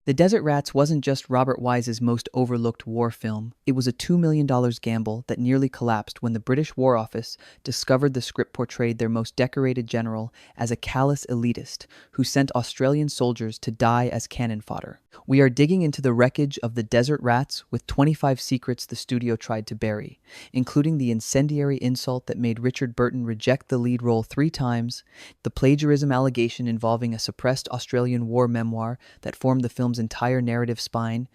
The Desert Rats wasn't just Robert Wise's most overlooked war film. It was a $2 million gamble that nearly collapsed when the British War Office discovered the script portrayed their most decorated general as a callous elitist who sent Australian soldiers to die as cannon fodder. We are digging into the wreckage of the Desert Rats with 25 secrets the studio tried to bury, including the incendiary insult that made Richard Burton reject the lead role 3 times, the plagiarism allegation involving a suppressed Australian war memoir that formed the film's entire narrative spine,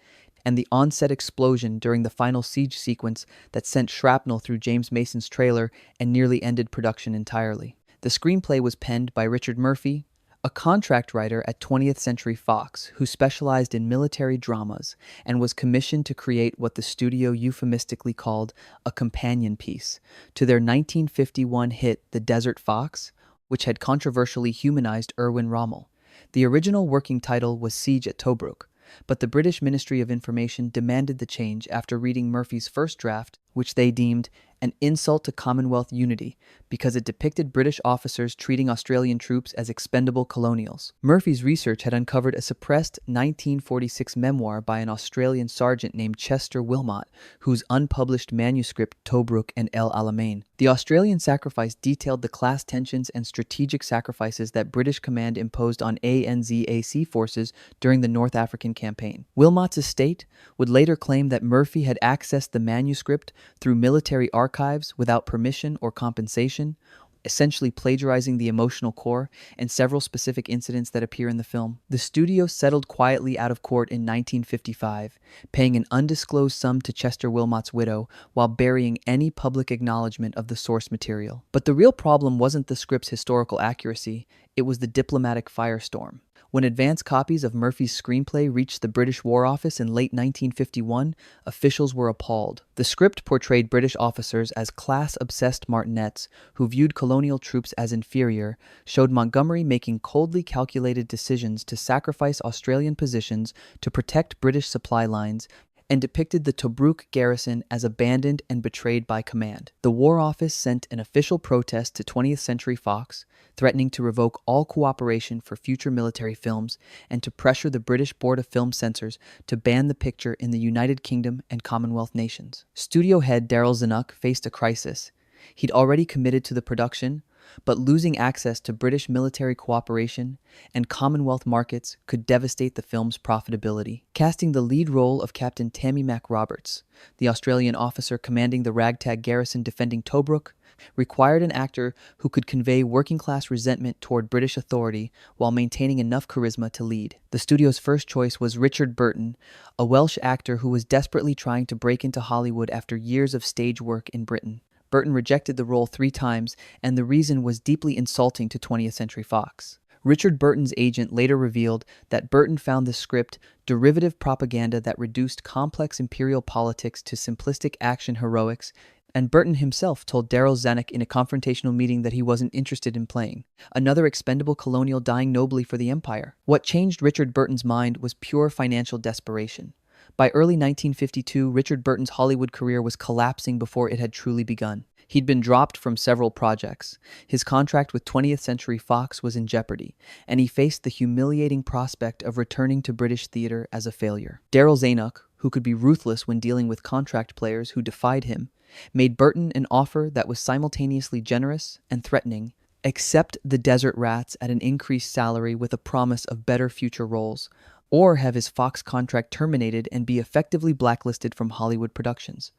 and the on-set explosion during the final siege sequence that sent shrapnel through James Mason's trailer and nearly ended production entirely. The screenplay was penned by Richard Murphy, a contract writer at 20th Century Fox who specialized in military dramas and was commissioned to create what the studio euphemistically called a companion piece to their 1951 hit The Desert Fox, which had controversially humanized Erwin Rommel. The original working title was Siege at Tobruk, but the British Ministry of Information demanded the change after reading Murphy's first draft, which they deemed an insult to Commonwealth unity because it depicted British officers treating Australian troops as expendable colonials. Murphy's research had uncovered a suppressed 1946 memoir by an Australian sergeant named Chester Wilmot, whose unpublished manuscript Tobruk and El Alamein. The Australian sacrifice detailed the class tensions and strategic sacrifices that British command imposed on ANZAC forces during the North African campaign. Wilmot's estate would later claim that Murphy had accessed the manuscript through military archives without permission or compensation, essentially plagiarizing the emotional core and several specific incidents that appear in the film. The studio settled quietly out of court in 1955, paying an undisclosed sum to Chester Wilmot's widow while burying any public acknowledgement of the source material. But the real problem wasn't the script's historical accuracy, it was the diplomatic firestorm. When advance copies of Murphy's screenplay reached the British War Office in late 1951, officials were appalled. The script portrayed British officers as class-obsessed martinets who viewed colonial troops as inferior, showed Montgomery making coldly calculated decisions to sacrifice Australian positions to protect British supply lines, and depicted the Tobruk garrison as abandoned and betrayed by command. The War Office sent an official protest to 20th Century Fox, threatening to revoke all cooperation for future military films and to pressure the British Board of Film Censors to ban the picture in the United Kingdom and Commonwealth nations. Studio head Daryl Zanuck faced a crisis. He'd already committed to the production, but losing access to British military cooperation and Commonwealth markets could devastate the film's profitability. Casting the lead role of Captain Tammy MacRoberts, the Australian officer commanding the ragtag garrison defending Tobruk, required an actor who could convey working-class resentment toward British authority while maintaining enough charisma to lead. The studio's first choice was Richard Burton, a Welsh actor who was desperately trying to break into Hollywood after years of stage work in Britain. Burton rejected the role 3 times, and the reason was deeply insulting to 20th Century Fox. Richard Burton's agent later revealed that Burton found the script derivative propaganda that reduced complex imperial politics to simplistic action heroics, and Burton himself told Daryl Zanuck in a confrontational meeting that he wasn't interested in playing another expendable colonial dying nobly for the empire. What changed Richard Burton's mind was pure financial desperation. By early 1952, Richard Burton's Hollywood career was collapsing before it had truly begun. He'd been dropped from several projects. His contract with 20th Century Fox was in jeopardy, and he faced the humiliating prospect of returning to British theater as a failure. Daryl Zanuck, who could be ruthless when dealing with contract players who defied him, made Burton an offer that was simultaneously generous and threatening. Accept The Desert Rats at an increased salary with a promise of better future roles, or have his Fox contract terminated and be effectively blacklisted from Hollywood productions.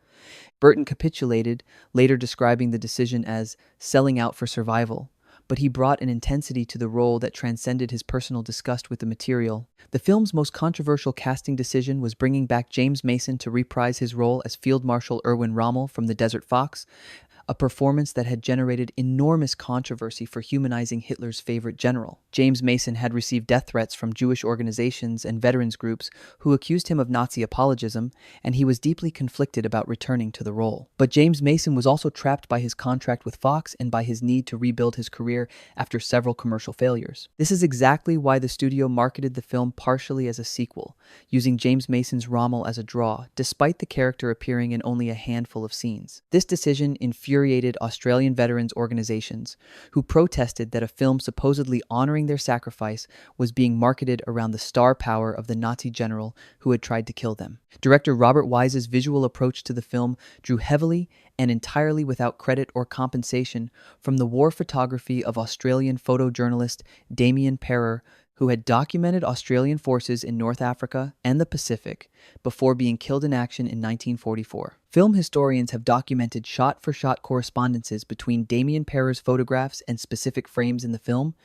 Burton capitulated, later describing the decision as selling out for survival, but he brought an intensity to the role that transcended his personal disgust with the material. The film's most controversial casting decision was bringing back James Mason to reprise his role as Field Marshal Erwin Rommel from The Desert Fox, a performance that had generated enormous controversy for humanizing Hitler's favorite general. James Mason had received death threats from Jewish organizations and veterans groups who accused him of Nazi apologism, and he was deeply conflicted about returning to the role. But James Mason was also trapped by his contract with Fox and by his need to rebuild his career after several commercial failures. This is exactly why the studio marketed the film partially as a sequel, using James Mason's Rommel as a draw, despite the character appearing in only a handful of scenes. This decision infuriated infuriated Australian veterans organizations, who protested that a film supposedly honoring their sacrifice was being marketed around the star power of the Nazi general who had tried to kill them. Director Robert Wise's visual approach to the film drew heavily and entirely without credit or compensation from the war photography of Australian photojournalist Damien Perrer, who had documented Australian forces in North Africa and the Pacific before being killed in action in 1944. Film historians have documented shot-for-shot correspondences between Damien Perrer's photographs and specific frames in the film,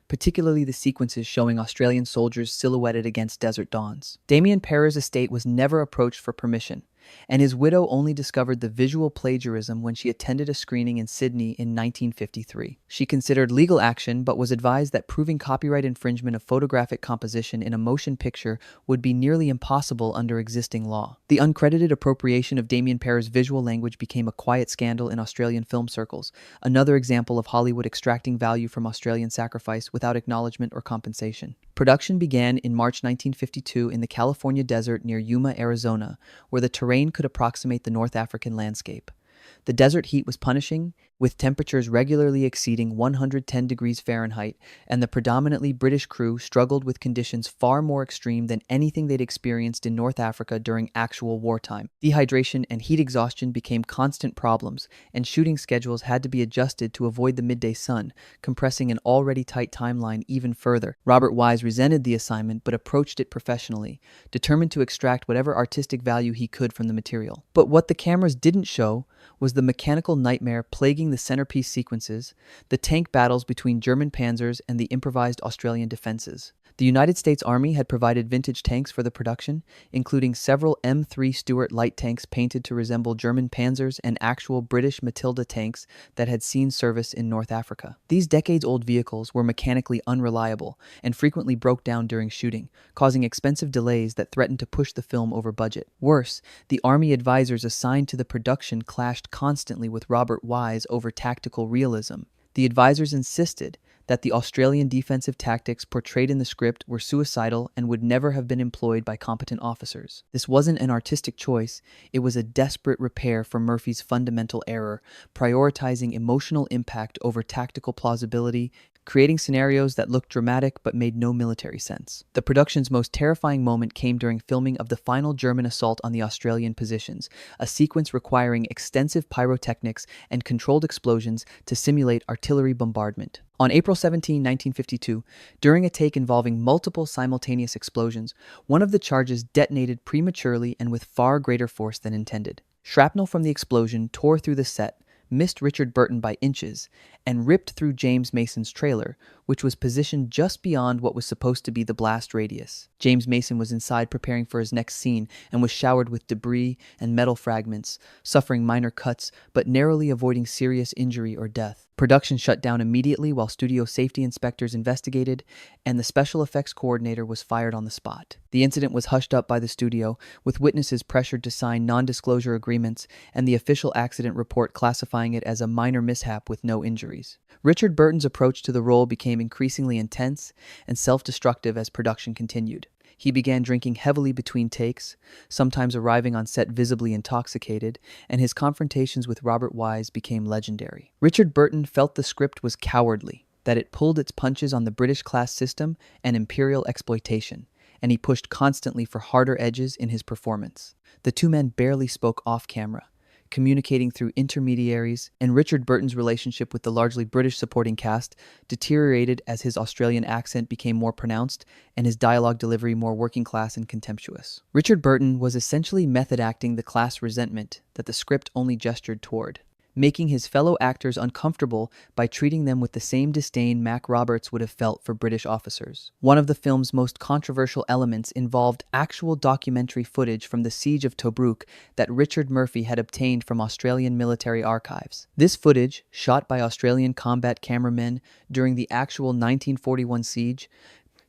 particularly the sequences showing Australian soldiers silhouetted against desert dawns. Damien Perrer's estate was never approached for permission, and his widow only discovered the visual plagiarism when she attended a screening in Sydney in 1953. She considered legal action but was advised that proving copyright infringement of photographic composition in a motion picture would be nearly impossible under existing law. The uncredited appropriation of Damien Perrer's visual language became a quiet scandal in Australian film circles, another example of Hollywood extracting value from Australian sacrifice without acknowledgement or compensation. Production began in March 1952 in the California desert near Yuma, Arizona, where the terrain could approximate the North African landscape. The desert heat was punishing, with temperatures regularly exceeding 110 degrees Fahrenheit, and the predominantly British crew struggled with conditions far more extreme than anything they'd experienced in North Africa during actual wartime. Dehydration and heat exhaustion became constant problems, and shooting schedules had to be adjusted to avoid the midday sun, compressing an already tight timeline even further. Robert Wise resented the assignment but approached it professionally, determined to extract whatever artistic value he could from the material. But what the cameras didn't show was the mechanical nightmare plaguing the centerpiece sequences, the tank battles between German panzers and the improvised Australian defenses. The United States Army had provided vintage tanks for the production, including several M3 Stuart light tanks painted to resemble German panzers and actual British Matilda tanks that had seen service in North Africa. These decades-old vehicles were mechanically unreliable and frequently broke down during shooting, causing expensive delays that threatened to push the film over budget. Worse, the Army advisors assigned to the production clashed constantly with Robert Wise over tactical realism. The advisors insisted that the Australian defensive tactics portrayed in the script were suicidal and would never have been employed by competent officers. This wasn't an artistic choice, it was a desperate repair for Murphy's fundamental error, prioritizing emotional impact over tactical plausibility, creating scenarios that looked dramatic but made no military sense. The production's most terrifying moment came during filming of the final German assault on the Australian positions, a sequence requiring extensive pyrotechnics and controlled explosions to simulate artillery bombardment. On April 17, 1952, during a take involving multiple simultaneous explosions, one of the charges detonated prematurely and with far greater force than intended. Shrapnel from the explosion tore through the set, missed Richard Burton by inches, and ripped through James Mason's trailer, which was positioned just beyond what was supposed to be the blast radius. James Mason was inside preparing for his next scene and was showered with debris and metal fragments, suffering minor cuts but narrowly avoiding serious injury or death. Production shut down immediately while studio safety inspectors investigated, and the special effects coordinator was fired on the spot. The incident was hushed up by the studio, with witnesses pressured to sign non-disclosure agreements and the official accident report classifying it as a minor mishap with no injuries. Richard Burton's approach to the role became increasingly intense and self-destructive as production continued. He began drinking heavily between takes, sometimes arriving on set visibly intoxicated, and his confrontations with Robert Wise became legendary. Richard Burton felt the script was cowardly, that it pulled its punches on the British class system and imperial exploitation, and he pushed constantly for harder edges in his performance. The two men barely spoke off-camera, communicating through intermediaries, and Richard Burton's relationship with the largely British supporting cast deteriorated as his Australian accent became more pronounced and his dialogue delivery more working class and contemptuous. Richard Burton was essentially method acting the class resentment that the script only gestured toward, making his fellow actors uncomfortable by treating them with the same disdain MacRoberts would have felt for British officers. One of the film's most controversial elements involved actual documentary footage from the Siege of Tobruk that Richard Murphy had obtained from Australian military archives. This footage, shot by Australian combat cameramen during the actual 1941 siege,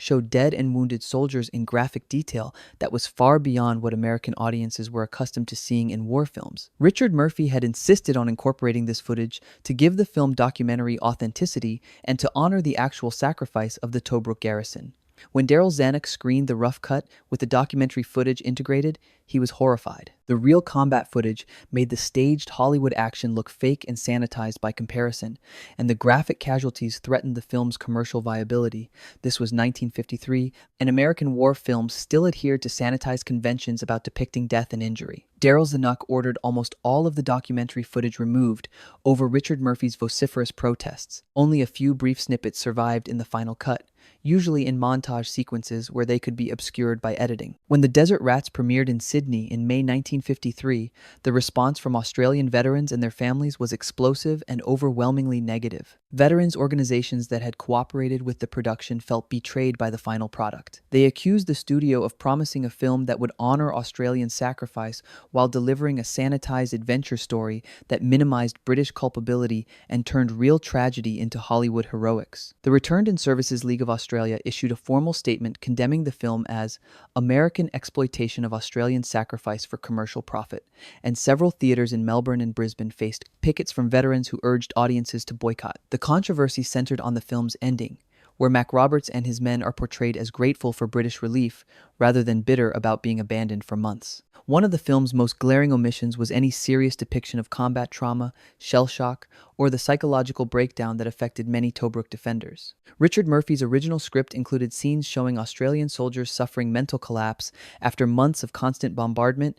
showed dead and wounded soldiers in graphic detail that was far beyond what American audiences were accustomed to seeing in war films. Richard Murphy had insisted on incorporating this footage to give the film documentary authenticity and to honor the actual sacrifice of the Tobruk garrison. When Daryl Zanuck screened the rough cut with the documentary footage integrated, he was horrified. The real combat footage made the staged Hollywood action look fake and sanitized by comparison, and the graphic casualties threatened the film's commercial viability. This was 1953, and American war films still adhered to sanitized conventions about depicting death and injury. Daryl Zanuck ordered almost all of the documentary footage removed over Richard Murphy's vociferous protests. Only a few brief snippets survived in the final cut, usually in montage sequences where they could be obscured by editing. When The Desert Rats premiered in Sydney in May 1953, the response from Australian veterans and their families was explosive and overwhelmingly negative. Veterans organizations that had cooperated with the production felt betrayed by the final product. They accused the studio of promising a film that would honor Australian sacrifice while delivering a sanitized adventure story that minimized British culpability and turned real tragedy into Hollywood heroics. The Returned in Services League of Australia issued a formal statement condemning the film as American exploitation of Australian sacrifice for commercial profit, and several theaters in Melbourne and Brisbane faced pickets from veterans who urged audiences to boycott. The controversy centered on the film's ending, where MacRoberts and his men are portrayed as grateful for British relief rather than bitter about being abandoned for months. One of the film's most glaring omissions was any serious depiction of combat trauma, shell shock, or the psychological breakdown that affected many Tobruk defenders. Richard Murphy's original script included scenes showing Australian soldiers suffering mental collapse after months of constant bombardment,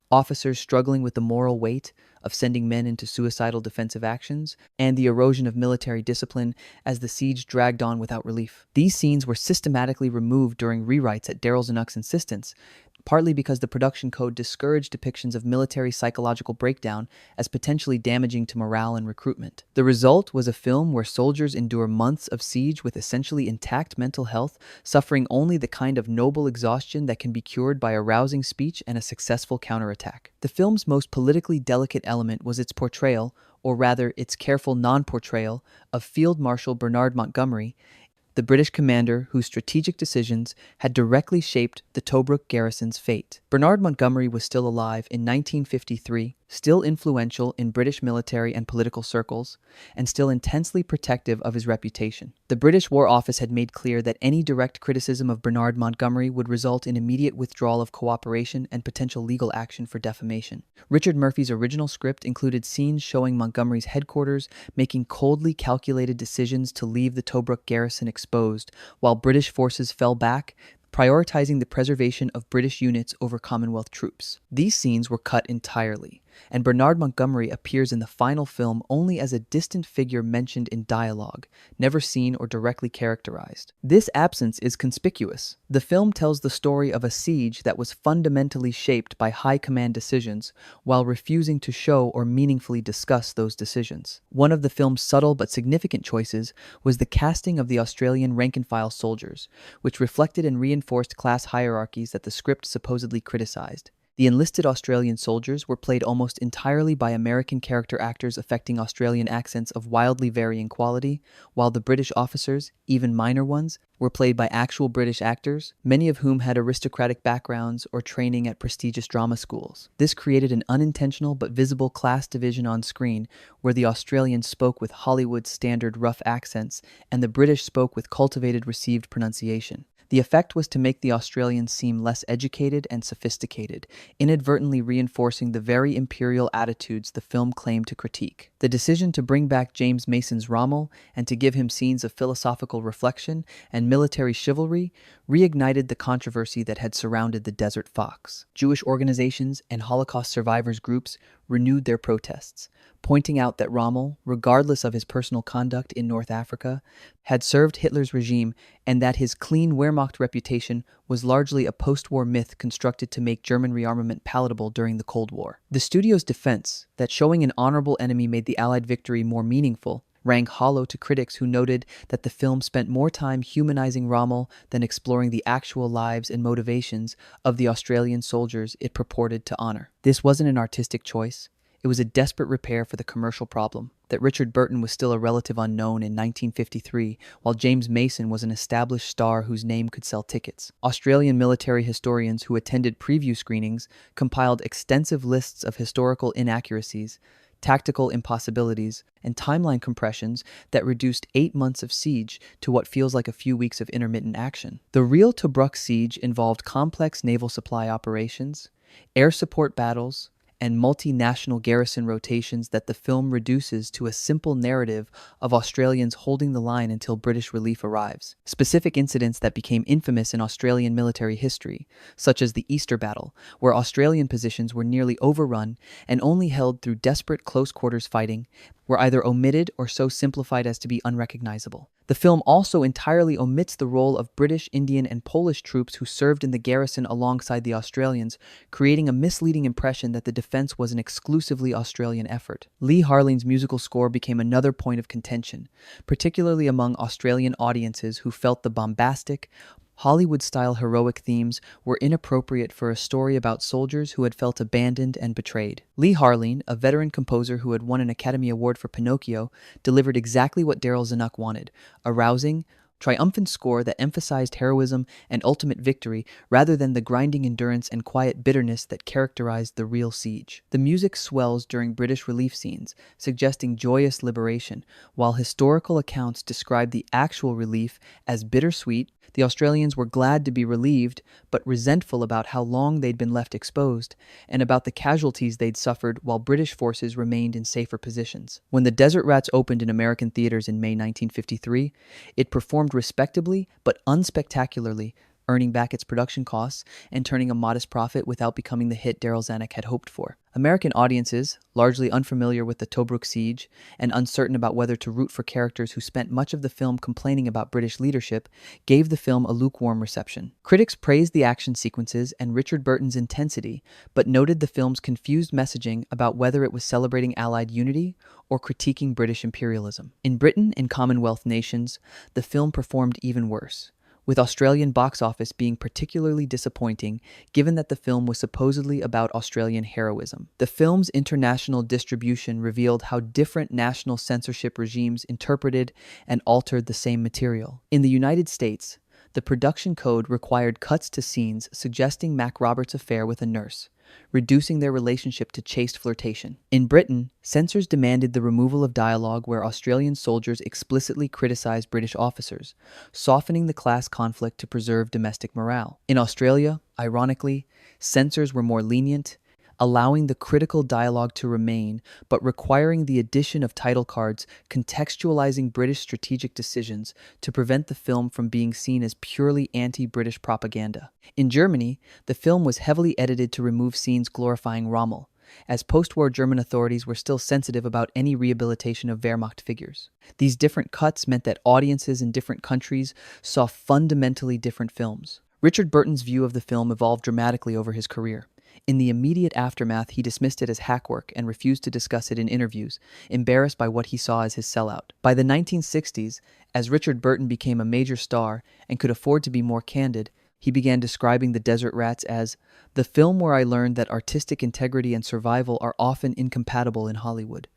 officers struggling with the moral weight of sending men into suicidal defensive actions, and the erosion of military discipline as the siege dragged on without relief. These scenes were systematically removed during rewrites at Daryl Zanuck's insistence, partly because the production code discouraged depictions of military psychological breakdown as potentially damaging to morale and recruitment. The result was a film where soldiers endure months of siege with essentially intact mental health, suffering only the kind of noble exhaustion that can be cured by a rousing speech and a successful counterattack. The film's most politically delicate element was its portrayal, or rather its careful non-portrayal, of Field Marshal Bernard Montgomery, the British commander whose strategic decisions had directly shaped the Tobruk garrison's fate. Bernard Montgomery was still alive in 1953, still influential in British military and political circles, and still intensely protective of his reputation. The British War Office had made clear that any direct criticism of Bernard Montgomery would result in immediate withdrawal of cooperation and potential legal action for defamation. Richard Murphy's original script included scenes showing Montgomery's headquarters making coldly calculated decisions to leave the Tobruk garrison exposed, while British forces fell back, prioritizing the preservation of British units over Commonwealth troops. These scenes were cut entirely, and Bernard Montgomery appears in the final film only as a distant figure mentioned in dialogue, never seen or directly characterized. This absence is conspicuous. The film tells the story of a siege that was fundamentally shaped by high command decisions, while refusing to show or meaningfully discuss those decisions. One of the film's subtle but significant choices was the casting of the Australian rank-and-file soldiers, which reflected and reinforced class hierarchies that the script supposedly criticized. The enlisted Australian soldiers were played almost entirely by American character actors affecting Australian accents of wildly varying quality, while the British officers, even minor ones, were played by actual British actors, many of whom had aristocratic backgrounds or training at prestigious drama schools. This created an unintentional but visible class division on screen, where the Australians spoke with Hollywood standard rough accents and the British spoke with cultivated received pronunciation. The effect was to make the Australians seem less educated and sophisticated, inadvertently reinforcing the very imperial attitudes the film claimed to critique. The decision to bring back James Mason's Rommel and to give him scenes of philosophical reflection and military chivalry reignited the controversy that had surrounded the Desert Fox. Jewish organizations and Holocaust survivors groups renewed their protests, pointing out that Rommel, regardless of his personal conduct in North Africa, had served Hitler's regime and that his clean Wehrmacht reputation was largely a post-war myth constructed to make German rearmament palatable during the Cold War. The studio's defense, that showing an honorable enemy made the Allied victory more meaningful, rang hollow to critics who noted that the film spent more time humanizing Rommel than exploring the actual lives and motivations of the Australian soldiers it purported to honor. This wasn't an artistic choice. It was a desperate repair for the commercial problem that Richard Burton was still a relative unknown in 1953, while James Mason was an established star whose name could sell tickets. Australian military historians who attended preview screenings compiled extensive lists of historical inaccuracies, tactical impossibilities, and timeline compressions that reduced 8 months of siege to what feels like a few weeks of intermittent action. The real Tobruk siege involved complex naval supply operations, air support battles, and multinational garrison rotations that the film reduces to a simple narrative of Australians holding the line until British relief arrives. Specific incidents that became infamous in Australian military history, such as the Easter Battle, where Australian positions were nearly overrun and only held through desperate close-quarters fighting, were either omitted or so simplified as to be unrecognizable. The film also entirely omits the role of British, Indian, and Polish troops who served in the garrison alongside the Australians, creating a misleading impression that the defense was an exclusively Australian effort. Lee Harleen's musical score became another point of contention, particularly among Australian audiences who felt the bombastic, Hollywood-style heroic themes were inappropriate for a story about soldiers who had felt abandoned and betrayed. Lee Harleen, a veteran composer who had won an Academy Award for Pinocchio, delivered exactly what Daryl Zanuck wanted: a rousing, triumphant score that emphasized heroism and ultimate victory rather than the grinding endurance and quiet bitterness that characterized the real siege. The music swells during British relief scenes, suggesting joyous liberation, while historical accounts describe the actual relief as bittersweet. The Australians were glad to be relieved, but resentful about how long they'd been left exposed, and about the casualties they'd suffered while British forces remained in safer positions. When The Desert Rats opened in American theaters in May 1953, it performed respectably but unspectacularly, earning back its production costs and turning a modest profit without becoming the hit Daryl Zanuck had hoped for. American audiences, largely unfamiliar with the Tobruk siege and uncertain about whether to root for characters who spent much of the film complaining about British leadership, gave the film a lukewarm reception. Critics praised the action sequences and Richard Burton's intensity, but noted the film's confused messaging about whether it was celebrating Allied unity or critiquing British imperialism. In Britain and Commonwealth nations, the film performed even worse, with Australian box office being particularly disappointing given that the film was supposedly about Australian heroism. The film's international distribution revealed how different national censorship regimes interpreted and altered the same material. In the United States, the production code required cuts to scenes suggesting MacRoberts' affair with a nurse, reducing their relationship to chaste flirtation. In Britain, censors demanded the removal of dialogue where Australian soldiers explicitly criticized British officers, softening the class conflict to preserve domestic morale. In Australia, ironically, censors were more lenient, allowing the critical dialogue to remain, but requiring the addition of title cards contextualizing British strategic decisions to prevent the film from being seen as purely anti-British propaganda. In Germany, the film was heavily edited to remove scenes glorifying Rommel, as post-war German authorities were still sensitive about any rehabilitation of Wehrmacht figures. These different cuts meant that audiences in different countries saw fundamentally different films. Richard Burton's view of the film evolved dramatically over his career. In the immediate aftermath, he dismissed it as hackwork and refused to discuss it in interviews, embarrassed by what he saw as his sellout. By the 1960s, as Richard Burton became a major star and could afford to be more candid, he began describing The Desert Rats as the film where I learned that artistic integrity and survival are often incompatible in Hollywood.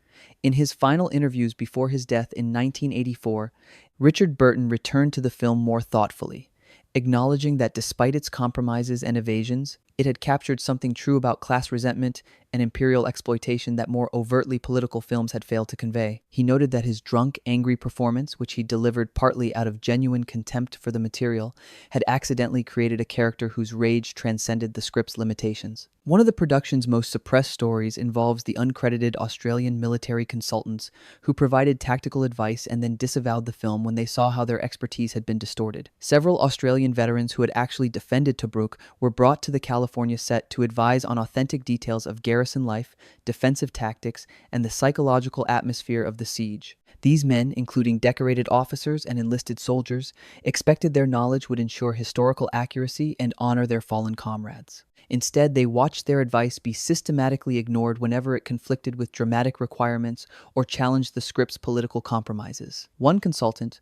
In his final interviews before his death in 1984, Richard Burton returned to the film more thoughtfully, acknowledging that despite its compromises and evasions, it had captured something true about class resentment and imperial exploitation that more overtly political films had failed to convey. He noted that his drunk, angry performance, which he delivered partly out of genuine contempt for the material, had accidentally created a character whose rage transcended the script's limitations. One of the production's most suppressed stories involves the uncredited Australian military consultants who provided tactical advice and then disavowed the film when they saw how their expertise had been distorted. Several Australian veterans who had actually defended Tobruk were brought to the California set to advise on authentic details of garrison life, defensive tactics, and the psychological atmosphere of the siege. These men, including decorated officers and enlisted soldiers, expected their knowledge would ensure historical accuracy and honor their fallen comrades. Instead, they watched their advice be systematically ignored whenever it conflicted with dramatic requirements or challenged the script's political compromises. One consultant,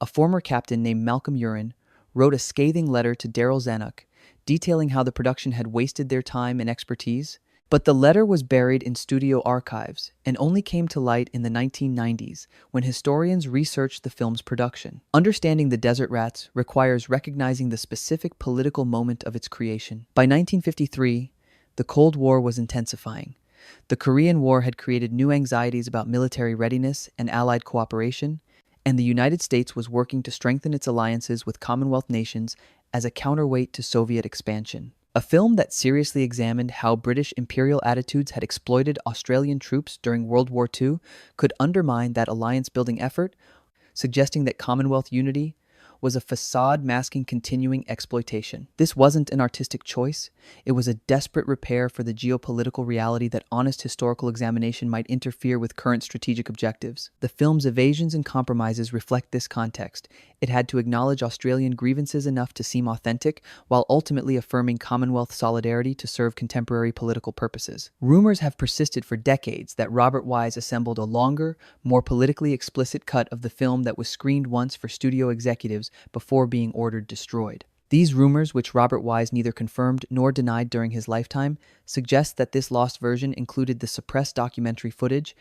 a former captain named Malcolm Urin, wrote a scathing letter to Daryl Zanuck, detailing how the production had wasted their time and expertise. But the letter was buried in studio archives and only came to light in the 1990s when historians researched the film's production. Understanding The Desert Rats requires recognizing the specific political moment of its creation. By 1953, the Cold War was intensifying. The Korean War had created new anxieties about military readiness and Allied cooperation, and the United States was working to strengthen its alliances with Commonwealth nations as a counterweight to Soviet expansion. A film that seriously examined how British imperial attitudes had exploited Australian troops during World War II could undermine that alliance-building effort, suggesting that Commonwealth unity was a facade masking continuing exploitation. This wasn't an artistic choice. It was a desperate repair for the geopolitical reality that honest historical examination might interfere with current strategic objectives. The film's evasions and compromises reflect this context. It had to acknowledge Australian grievances enough to seem authentic, while ultimately affirming Commonwealth solidarity to serve contemporary political purposes. Rumors have persisted for decades that Robert Wise assembled a longer, more politically explicit cut of the film that was screened once for studio executives before being ordered destroyed. These rumors, which Robert Wise neither confirmed nor denied during his lifetime, suggest that this lost version included the suppressed documentary footage,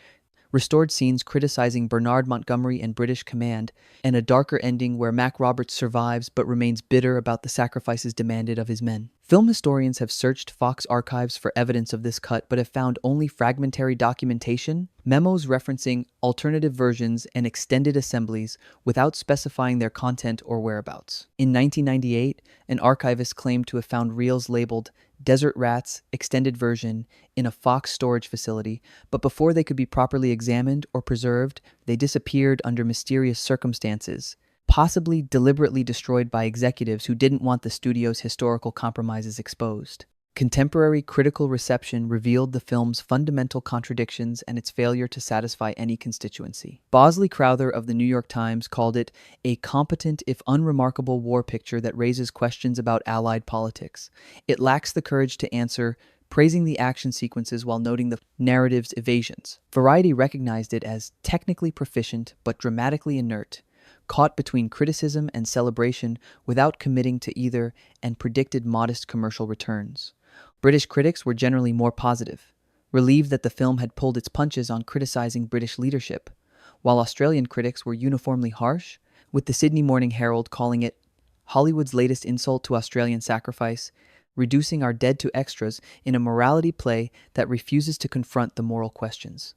restored scenes criticizing Bernard Montgomery and British command, and a darker ending where MacRoberts survives but remains bitter about the sacrifices demanded of his men. Film historians have searched Fox archives for evidence of this cut but have found only fragmentary documentation, memos referencing alternative versions, and extended assemblies without specifying their content or whereabouts. In 1998, an archivist claimed to have found reels labeled Desert Rats Extended Version in a Fox storage facility, but before they could be properly examined or preserved, they disappeared under mysterious circumstances, possibly deliberately destroyed by executives who didn't want the studio's historical compromises exposed. Contemporary critical reception revealed the film's fundamental contradictions and its failure to satisfy any constituency. Bosley Crowther of the New York Times called it a competent if unremarkable war picture that raises questions about Allied politics. It lacks the courage to answer, praising the action sequences while noting the narrative's evasions. Variety recognized it as technically proficient but dramatically inert, caught between criticism and celebration without committing to either, and predicted modest commercial returns. British critics were generally more positive, relieved that the film had pulled its punches on criticizing British leadership, while Australian critics were uniformly harsh, with the Sydney Morning Herald calling it Hollywood's latest insult to Australian sacrifice, reducing our dead to extras in a morality play that refuses to confront the moral questions.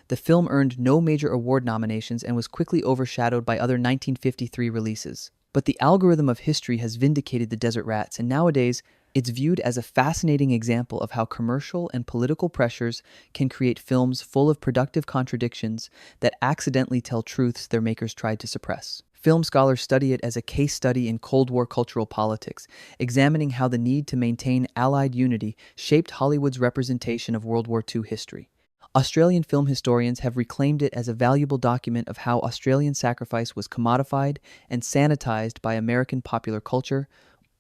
The film earned no major award nominations and was quickly overshadowed by other 1953 releases. But the algorithm of history has vindicated the Desert Rats, and nowadays it's viewed as a fascinating example of how commercial and political pressures can create films full of productive contradictions that accidentally tell truths their makers tried to suppress. Film scholars study it as a case study in Cold War cultural politics, examining how the need to maintain Allied unity shaped Hollywood's representation of World War II history. Australian film historians have reclaimed it as a valuable document of how Australian sacrifice was commodified and sanitized by American popular culture,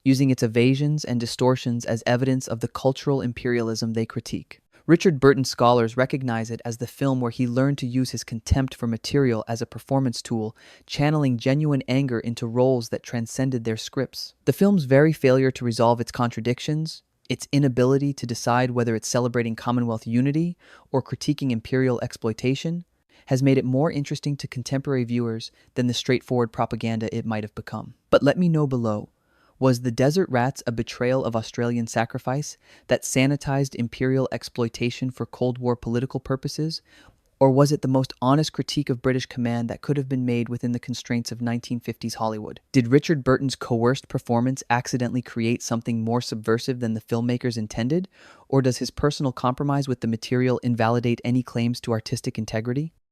using its evasions and distortions as evidence of the cultural imperialism they critique. Richard Burton scholars recognize it as the film where he learned to use his contempt for material as a performance tool, channeling genuine anger into roles that transcended their scripts. The film's very failure to resolve its contradictions, its inability to decide whether it's celebrating Commonwealth unity or critiquing imperial exploitation, has made it more interesting to contemporary viewers than the straightforward propaganda it might have become. But let me know below, was The Desert Rats a betrayal of Australian sacrifice that sanitized imperial exploitation for Cold War political purposes? Or was it the most honest critique of British command that could have been made within the constraints of 1950s Hollywood? Did Richard Burton's coerced performance accidentally create something more subversive than the filmmakers intended? Or does his personal compromise with the material invalidate any claims to artistic integrity?